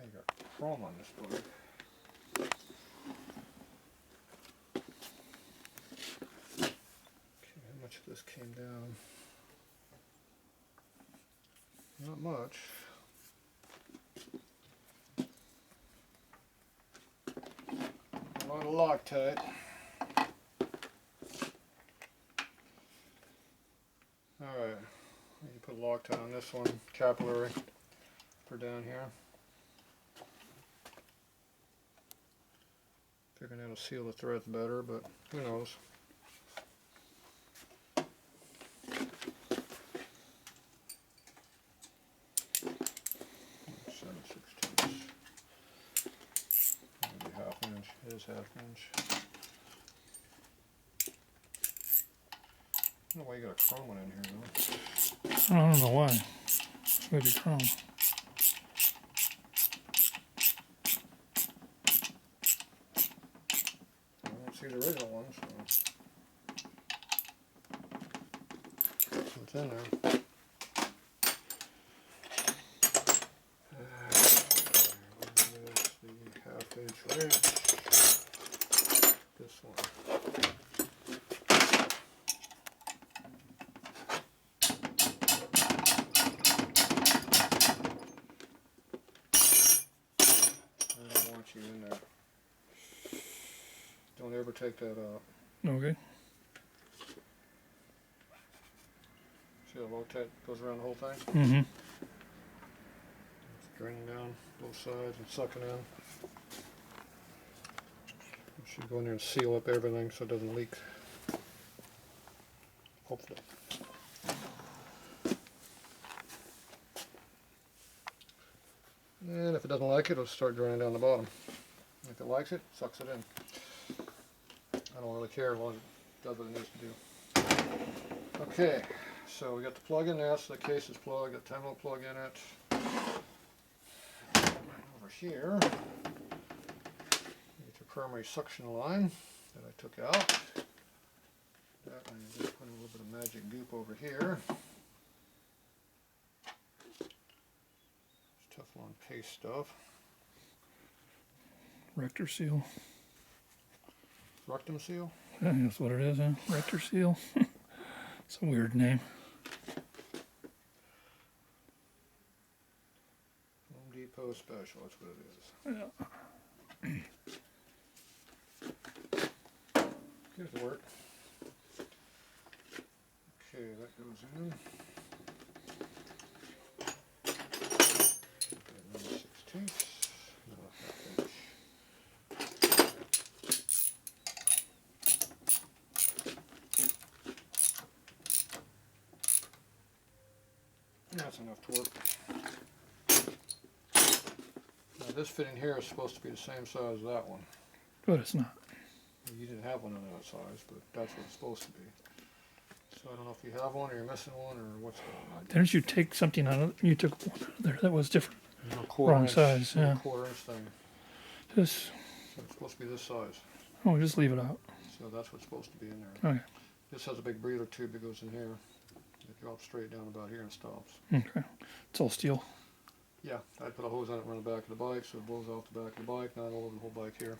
I got chrome on this board. Okay, how much of this came down? Not much. A lot of Loctite. Alright, you put Loctite on this one, capillary, for down here. Figuring that'll seal the threads better, but who knows. 7/16. Maybe ½ inch. It is ½ inch. I don't know why you got a chrome one in here though. I don't know why. It's maybe chrome. I don't see the original one, so it's in there. Half-inch wrench. This one. I don't want you in there. Don't ever take that out. Okay. See how Loctite goes around the whole thing? Mm-hmm. It's draining down both sides and sucking in. You should go in there and seal up everything so it doesn't leak. Hopefully. And if it doesn't like it, it'll start draining down the bottom. If it likes it, sucks it in. I don't really care as long as it does what it needs to do. Okay, so we got the plug in there, so the case is plugged, got the 10-volt plug in it. Over here, get your primary suction line that I took out. That I just put a little bit of magic goop over here. It's Teflon paste stuff. Rector seal. Rectum seal. Yeah, that's what it is, huh? Rector seal. It's a weird name. Home Depot special, that's what it is. Yeah. Here's the work. Okay, that goes in. Okay, 9/16. No, ½ inch. That's enough to work. Now this fitting here is supposed to be the same size as that one. But it's not. You didn't have one of that size, but that's what it's supposed to be. So I don't know if you have one or you're missing one or what's going on. Didn't you take something out of it? You took one out of there that was different. There's no quarter Wrong inch, size, no yeah. quarter-inch thing. Just, So it's supposed to be this size. oh, just leave it out. So that's what's supposed to be in there. Okay. This has a big breather tube that goes in here. It drops straight down about here and stops. Okay. It's all steel. Yeah, I put a hose on it around the back of the bike so it blows off the back of the bike, not all over the whole bike here.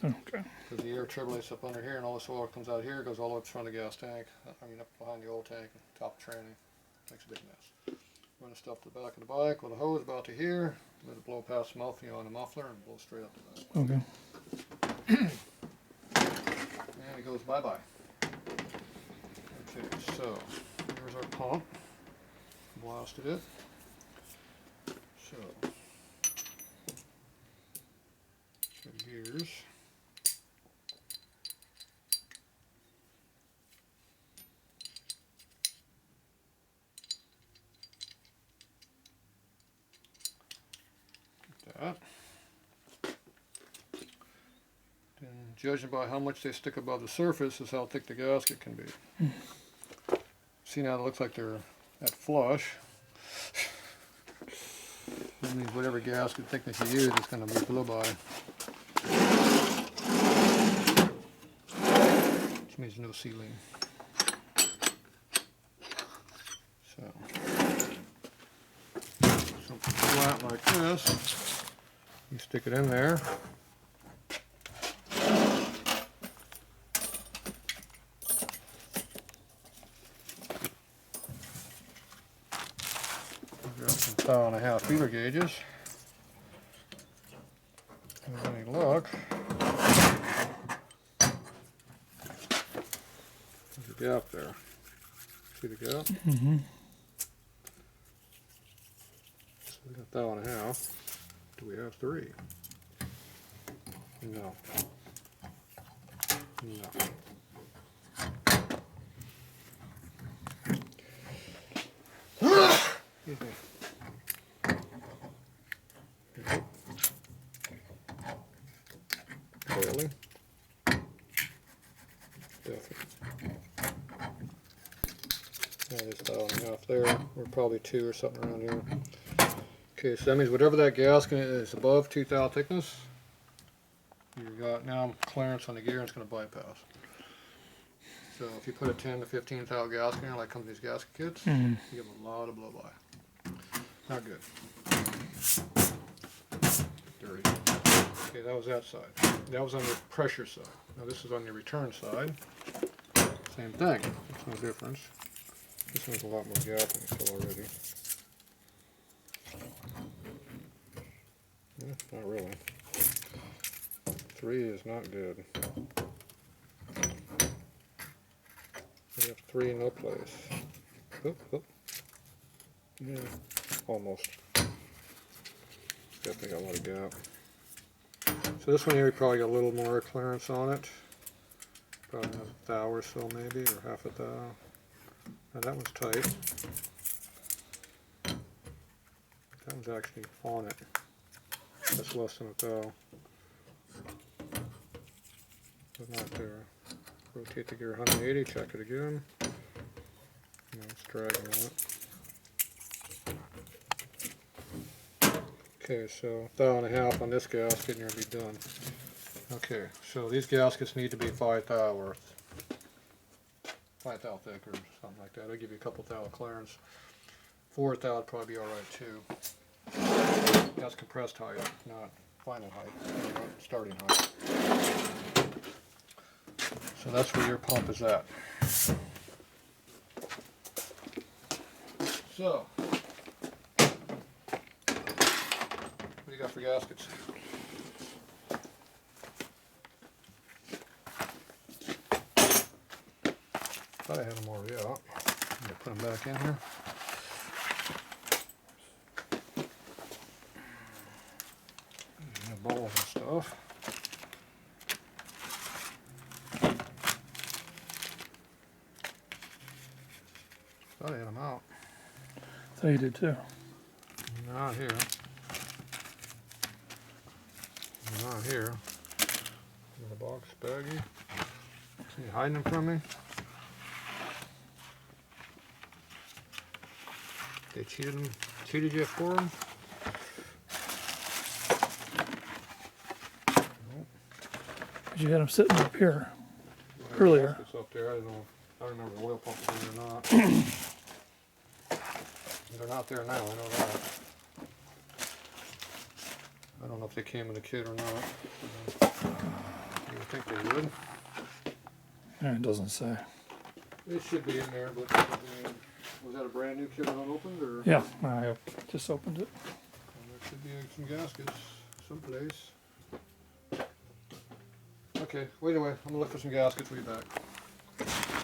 Okay. Because the air turbulates up under here and all this oil comes out here, goes all the way up front of the gas tank, I mean up behind the oil tank, and top of the tranny. Makes a big mess. Run the stuff to the back of the bike with a hose about to here, let it blow past the mouth on the muffler and blow straight up to that. Okay. And it goes bye-bye. Okay, so here's our pump. Blasted it. So, gears. That. And judging by how much they stick above the surface is how thick the gasket can be. See now it looks like they're at flush. That means whatever gasket thickness you use is going to be below by. Which means no sealing. So flat like this. You stick it in there. Grab some 1.5 feeler gauges. With any luck, there's a gap there. See the gap? Mm-hmm. So we got 1.5. Do we have 3? No. No. Excuse me. Really? Definitely. That is 1.5 there. We're probably 2 or something around here. Okay, so that means whatever that gasket is above 2 thou thickness, you've got now clearance on the gear and it's going to bypass. So if you put a 10 to 15 thou gasket in, like comes in these gasket kits, you give a lot of blow by. Not good. Dirty. Okay, that was that side. That was on the pressure side. Now this is on the return side. Same thing. There's no difference. This one's a lot more gap than it's already. Not really. 3 is not good. We have 3 no place. Oop, oop. Yeah, almost. Definitely got a lot of gap. So this one here, we probably got a little more clearance on it. Probably another thou or so maybe, or half a thou. Now that one's tight. That one's actually on it. That's less than a thou. But not there. Rotate the gear 180, check it again. No, it's dragging on it. Okay, so 1.5 on this gasket and you'll be done. Okay, so these gaskets need to be 5 thou worth. 5 thou thick or something like that. It'll give you a couple thou clearance. 4 thou would probably be alright too. That's compressed height, not final height, starting height. So that's where your pump is at. So, what do you got for gaskets? Thought I had them already out. I'm gonna put them back in here. Balls and stuff. Thought I had them out. So you did too. Not here. Not here. In the box baggie. Are you hiding them from me? They cheated you for them? You had them sitting up here earlier. It's up there. I don't know. I don't remember the oil pump was in or not. They're not there now. I know that. I don't know if they came in the kit or not. You would think they would. It doesn't say. It should be in there, but was that a brand new kit unopened or? Yeah, I just opened it. Well, there should be some gaskets someplace. Okay, wait a minute. I'm gonna look for some gaskets. We'll be back.